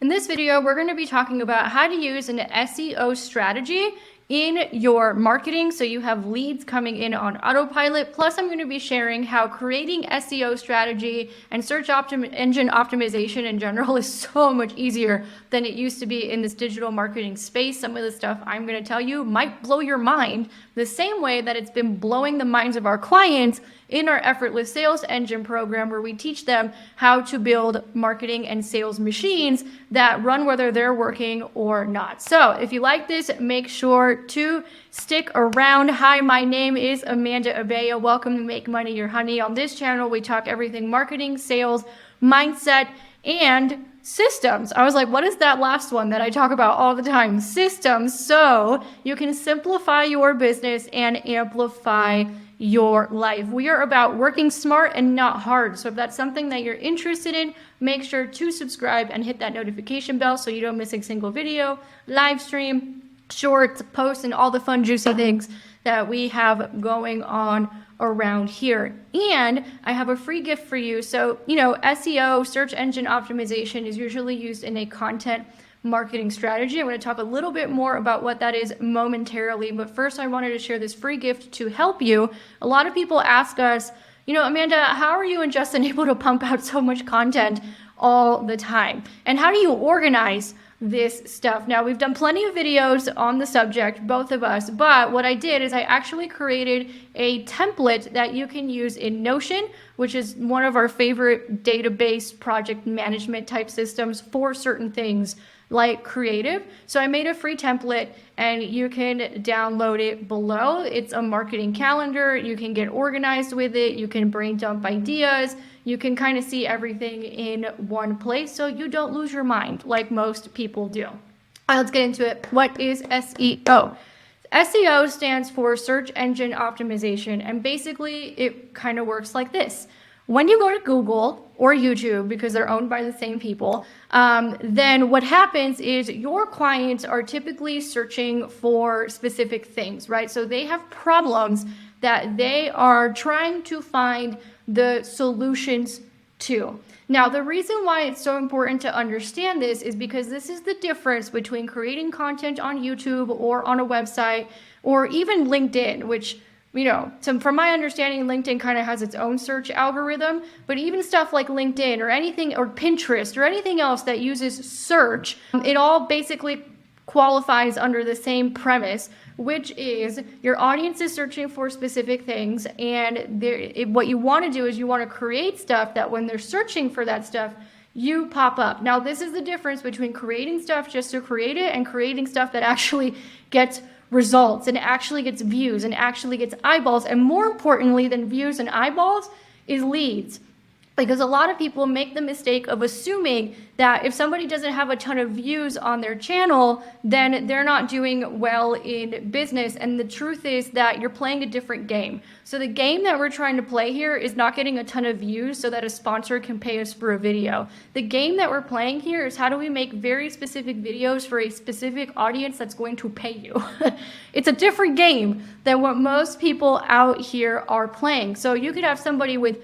In this video, we're going to be talking about how to use an SEO strategy in your marketing so you have leads coming in on autopilot. Plus, I'm going to be sharing how creating SEO strategy and search engine optimization in general is so much easier than it used to be in this digital marketing space. Some of the stuff I'm going to tell you might blow your mind the same way that it's been blowing the minds of our clients in our Effortless Sales Engine program, where we teach them how to build marketing and sales machines that run whether they're working or not. So if you like this, make sure to stick around. Hi, my name is Amanda Abea. Welcome to Make Money Your Honey. On this channel, we talk everything marketing, sales, mindset, and systems. I was like, what is that last one that I talk about all the time? Systems, so you can simplify your business and amplify your life. We are about working smart and not hard. So if that's something that you're interested in, make sure to subscribe and hit that notification bell so you don't miss a single video, live stream, shorts, posts, and all the fun, juicy things that we have going on around here. And I have a free gift for you. So, SEO, search engine optimization, is usually used in a content marketing strategy. I'm going to talk a little bit more about what that is momentarily, but first I wanted to share this free gift to help you. A lot of people ask us, Amanda, how are you and Justin able to pump out so much content all the time? And how do you organize this stuff? Now, we've done plenty of videos on the subject, both of us, but what I did is I actually created a template that you can use in Notion, which is one of our favorite database project management type systems for certain things like creative. So I made a free template and you can download it below. It's a marketing calendar. You can get organized with it. You can brain dump ideas. You can kind of see everything in one place so you don't lose your mind like most people do. Let's get into it. What is SEO? SEO stands for search engine optimization, and basically it kind of works like this. When you go to Google or YouTube, because they're owned by the same people, then what happens is your clients are typically searching for specific things, right? So they have problems that they are trying to find the solutions to. Now, the reason why it's so important to understand this is because this is the difference between creating content on YouTube or on a website or even LinkedIn, which so from my understanding, LinkedIn kind of has its own search algorithm, but even stuff like LinkedIn or anything, or Pinterest or anything else that uses search, it all basically qualifies under the same premise, which is your audience is searching for specific things, and what you want to do is you want to create stuff that when they're searching for that stuff, you pop up. Now, this is the difference between creating stuff just to create it and creating stuff that actually gets results and actually gets views and actually gets eyeballs. And more importantly than views and eyeballs is leads. Because a lot of people make the mistake of assuming that if somebody doesn't have a ton of views on their channel, then they're not doing well in business. And the truth is that you're playing a different game. So the game that we're trying to play here is not getting a ton of views so that a sponsor can pay us for a video. The game that we're playing here is how do we make very specific videos for a specific audience that's going to pay you. It's a different game than what most people out here are playing. So you could have somebody with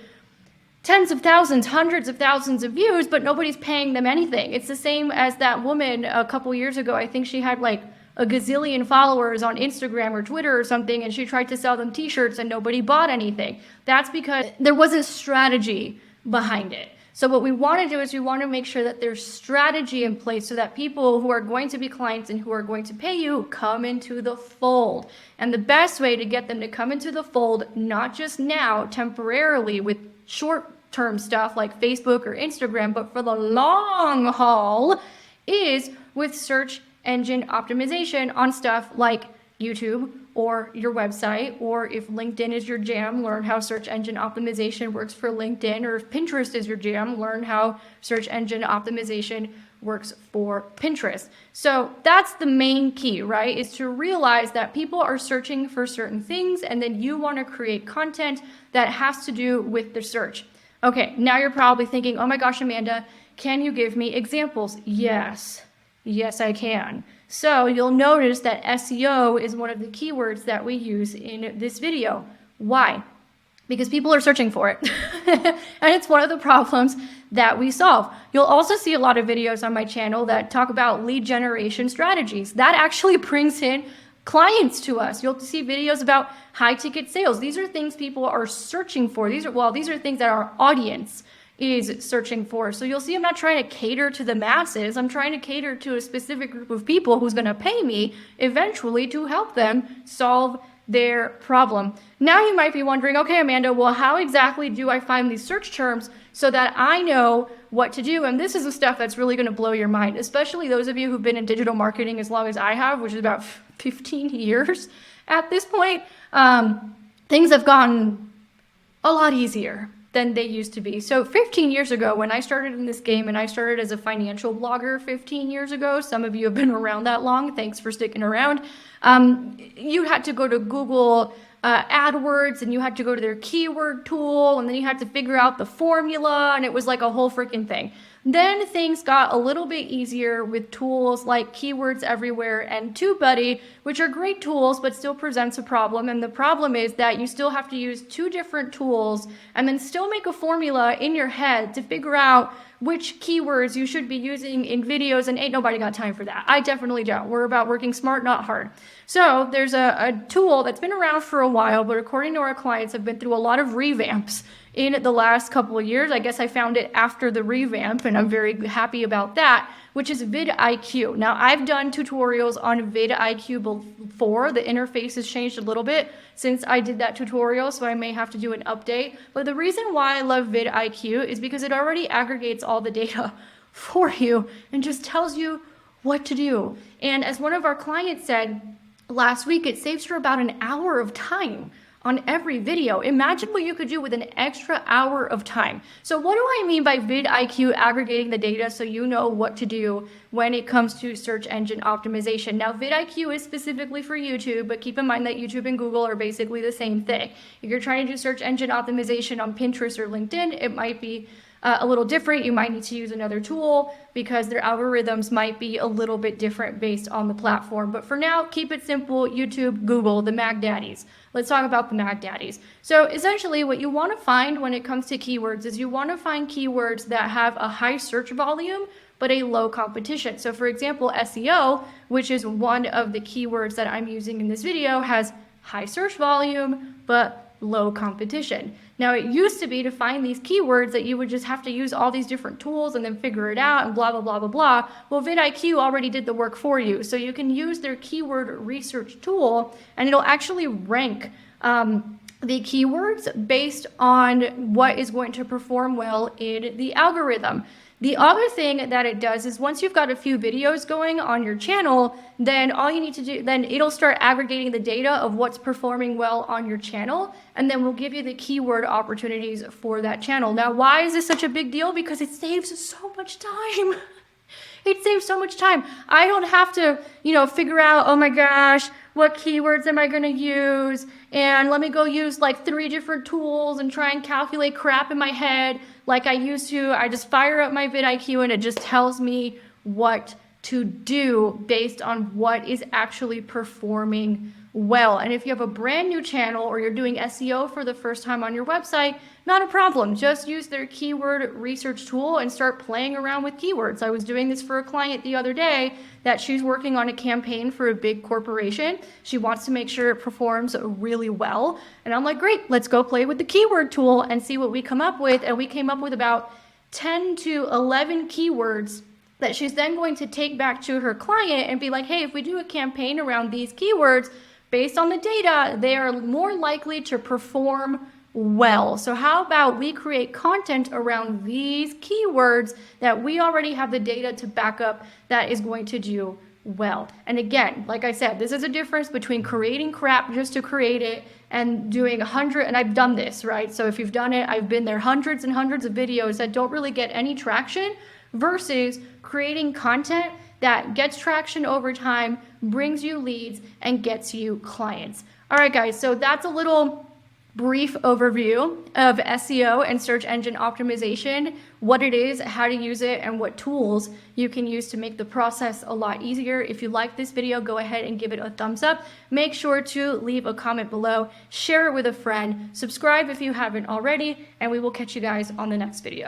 tens of thousands, hundreds of thousands of views, but nobody's paying them anything. It's the same as that woman a couple years ago. I think she had like a gazillion followers on Instagram or Twitter or something, and she tried to sell them t-shirts and nobody bought anything. That's because there wasn't strategy behind it. So what we want to do is we want to make sure that there's strategy in place so that people who are going to be clients and who are going to pay you come into the fold. And the best way to get them to come into the fold, not just now, temporarily with short-term stuff like Facebook or Instagram, but for the long haul, is with search engine optimization on stuff like YouTube or your website, or if LinkedIn is your jam, learn how search engine optimization works for LinkedIn, or if Pinterest is your jam, learn how search engine optimization works for Pinterest. So that's the main key, right? Is to realize that people are searching for certain things, and then you want to create content that has to do with the search. Okay, now you're probably thinking, oh my gosh, Amanda, can you give me examples? Yes, I can. So you'll notice that SEO is one of the keywords that we use in this video. Why? because people are searching for it. And it's one of the problems that we solve. You'll also see a lot of videos on my channel that talk about lead generation strategies. That actually brings in clients to us. You'll see videos about high ticket sales. These are things people are searching for. These are things that our audience is searching for. So you'll see I'm not trying to cater to the masses. I'm trying to cater to a specific group of people who's going to pay me eventually to help them solve their problem. Now you might be wondering, okay, Amanda, well, how exactly do I find these search terms so that I know what to do? And this is the stuff that's really going to blow your mind, especially those of you who've been in digital marketing as long as I have, which is about 15 years at this point. Things have gotten a lot easier than they used to be. So 15 years ago, when I started in this game, and I started as a financial blogger 15 years ago, some of you have been around that long, thanks for sticking around, you had to go to Google AdWords, and you had to go to their keyword tool, and then you had to figure out the formula, and it was like a whole freaking thing. Then things got a little bit easier with tools like Keywords Everywhere and TubeBuddy, which are great tools, but still presents a problem. And the problem is that you still have to use two different tools and then still make a formula in your head to figure out which keywords you should be using in videos, and ain't nobody got time for that. I definitely don't. We're about working smart, not hard. So there's a tool that's been around for a while, but according to our clients, have been through a lot of revamps in the last couple of years. I guess I found it after the revamp, and I'm very happy about that, which is vidIQ. Now, I've done tutorials on vidIQ before. The interface has changed a little bit since I did that tutorial, so I may have to do an update. But the reason why I love vidIQ is because it already aggregates all the data for you and just tells you what to do. And as one of our clients said last week, it saves her about an hour of time on every video. Imagine what you could do with an extra hour of time. So what do I mean by vidIQ aggregating the data so you know what to do when it comes to search engine optimization? Now, vidIQ is specifically for YouTube, but keep in mind that YouTube and Google are basically the same thing. If you're trying to do search engine optimization on Pinterest or LinkedIn, it might be a little different. You might need to use another tool because their algorithms might be a little bit different based on the platform. But for now, keep it simple. YouTube, Google, the Mag Daddies. Let's talk about the Mag Daddies. So essentially what you want to find when it comes to keywords is you want to find keywords that have a high search volume but a low competition. So for example, SEO, which is one of the keywords that I'm using in this video, has high search volume but low competition. Now, it used to be to find these keywords that you would just have to use all these different tools and then figure it out and blah, blah, blah, blah, blah. Well, vidIQ already did the work for you. So you can use their keyword research tool and it'll actually rank the keywords based on what is going to perform well in the algorithm. The other thing that it does is once you've got a few videos going on your channel, then all you need to do, then it'll start aggregating the data of what's performing well on your channel, and then we'll give you the keyword opportunities for that channel. Now, why is this such a big deal? Because it saves so much time. It saves so much time. I don't have to, figure out, oh my gosh, what keywords am I going to use? And let me go use like 3 different tools and try and calculate crap in my head like I used to. I just fire up my vidIQ and it just tells me what to do based on what is actually performing well. And if you have a brand new channel or you're doing SEO for the first time on your website, not a problem. Just use their keyword research tool and start playing around with keywords. I was doing this for a client the other day that she's working on a campaign for a big corporation. She wants to make sure it performs really well. And I'm like, great, let's go play with the keyword tool and see what we come up with. And we came up with about 10 to 11 keywords that she's then going to take back to her client and be like, hey, if we do a campaign around these keywords, based on the data, they are more likely to perform well. So how about we create content around these keywords that we already have the data to back up that is going to do well. And again, like I said, this is a difference between creating crap just to create it and doing 100, and I've done this, right? So if you've done it, I've been there, hundreds and hundreds of videos that don't really get any traction versus creating content that gets traction over time, brings you leads, and gets you clients. All right, guys, so that's a little brief overview of SEO and search engine optimization what it is, how to use it, and what tools you can use to make the process a lot easier. If you like this video, go ahead and give it a thumbs up. Make sure to leave a comment below, share it with a friend, subscribe if you haven't already, and we will catch you guys on the next video.